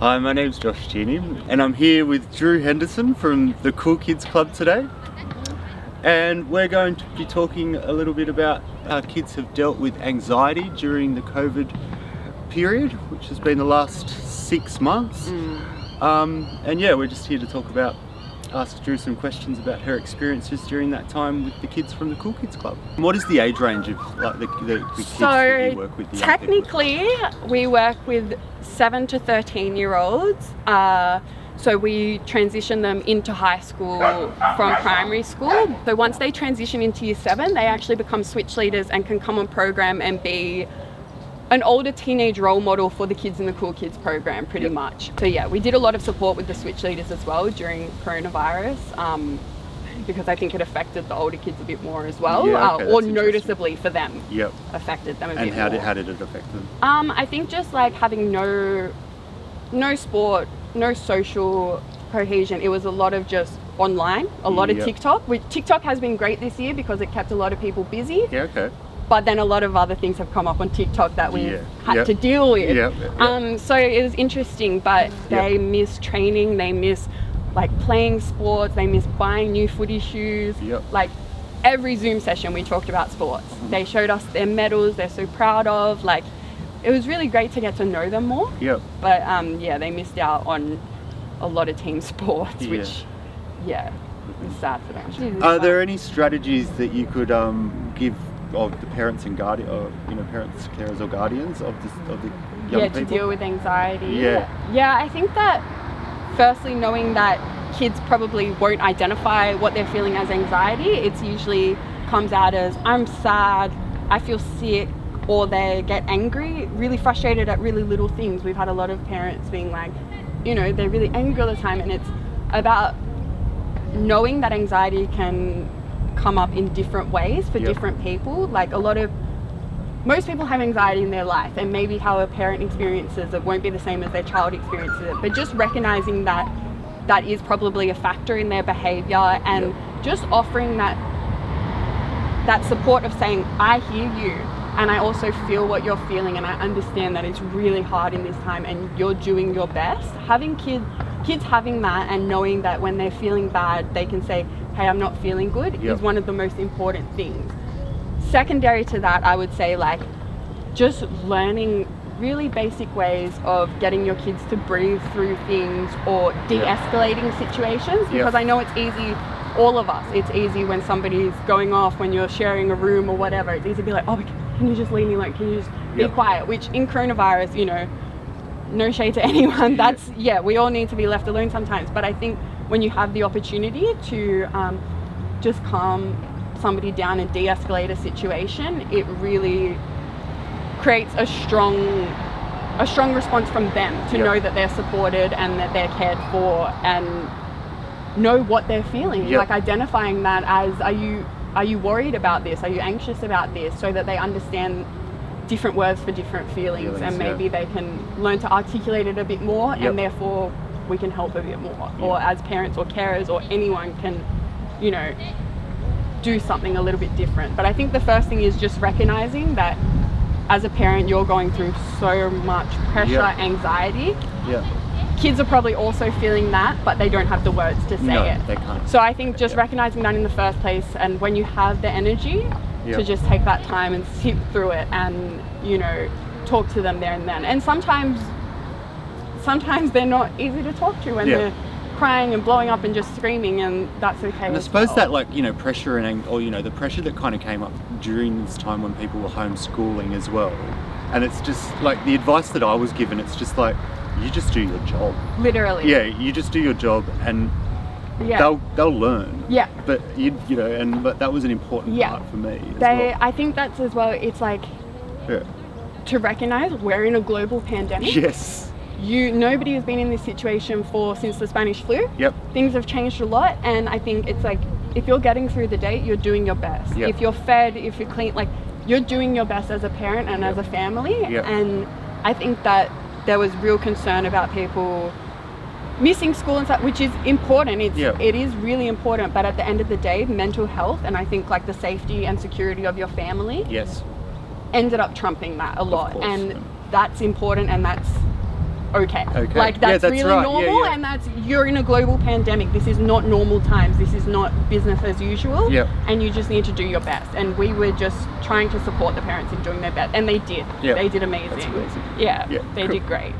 Hi, my name's Josh Tierney and I'm here with Drew Henderson from the Cool Kids Club today. And we're going to be talking a little bit about how kids have dealt with anxiety during the COVID period, which has been the last 6 months. And yeah, we're just here to ask Drew some questions about her experiences during that time with the kids from the Cool Kids Club. What is the age range of like the kids that you work with? Technically, we work with 7 to 13-year-olds. So we transition them into high school from primary school. So once they transition into year 7, they actually become switch leaders and can come on program and be an older teenage role model for the kids in the Cool Kids program, pretty much. So yeah, we did a lot of support with the switch leaders as well during coronavirus, because I think it affected the older kids a bit more as well, or noticeably for them, affected them a bit more. And how did it affect them? I think just like having no sport, no social cohesion. It was a lot of just online, a lot of TikTok, which TikTok has been great this year because it kept a lot of people busy. But then a lot of other things have come up on TikTok that we had to deal with. So it was interesting, but they miss training, they miss like playing sports, they miss buying new footy shoes. Like every Zoom session we talked about sports. They showed us their medals they're so proud of. Like it was really great to get to know them more. But they missed out on a lot of team sports, which is sad for them. Are there any strategies that you could give of the parents and parents, carers or guardians of the young people? To deal with anxiety. I think that firstly, knowing that kids probably won't identify what they're feeling as anxiety, it's usually comes out as I'm sad, I feel sick, or they get angry, really frustrated at really little things. We've had a lot of parents being like, they're really angry all the time, and it's about knowing that anxiety can come up in different ways for different people. Like most people have anxiety in their life, and maybe how a parent experiences it won't be the same as their child experiences it, but just recognizing that is probably a factor in their behavior, and just offering that support of saying, I hear you and I also feel what you're feeling, and I understand that it's really hard in this time and you're doing your best. Having kids having that and knowing that when they're feeling bad they can say, hey, I'm not feeling good, is one of the most important things. Secondary to that, I would say like just learning really basic ways of getting your kids to breathe through things or de-escalating situations, because I know it's easy, all of us, it's easy when somebody's going off, when you're sharing a room or whatever, it's easy to be like, oh, can you just leave me alone, can you just be quiet, which in coronavirus, no shade to anyone, that's, we all need to be left alone sometimes, but I think when you have the opportunity to just calm somebody down and de-escalate a situation, it really creates a strong response from them to know that they're supported and that they're cared for and know what they're feeling. Like identifying that as, are you worried about this? Are you anxious about this? So that they understand different words for different feelings and maybe they can learn to articulate it a bit more, and therefore we can help a bit more, or as parents or carers or anyone can, do something a little bit different. But I think the first thing is just recognizing that as a parent you're going through so much pressure, anxiety. Kids are probably also feeling that, but they don't have the words to say it. They can't. So I think just recognizing that in the first place, and when you have the energy to just take that time and sit through it and talk to them there and then. And sometimes they're not easy to talk to when they're crying and blowing up and just screaming, and that's okay. And I suppose that pressure and the pressure that kind of came up during this time when people were homeschooling as well, and it's just like the advice that I was given, it's just like, you just do your job. Literally. You just do your job and they'll learn. But but that was an important part for me as well. I think that's as well, it's like to recognize we're in a global pandemic. Nobody has been in this situation since the Spanish flu. Things have changed a lot, and I think it's like, if you're getting through the day, you're doing your best. If you're fed, if you're clean, like you're doing your best as a parent and as a family. And I think that there was real concern about people missing school and stuff, which is important. It is really important, but at the end of the day, mental health and I think like the safety and security of your family ended up trumping that a lot. And that's important, and that's okay. Okay. Like that's, that's really right. normal, Yeah. and that's, you're in a global pandemic. This is not normal times. This is not business as usual. Yep. And you just need to do your best. And we were just trying to support the parents in doing their best, and they did. Yep. They did amazing. That's amazing. Yeah, Yeah, they cool. did great.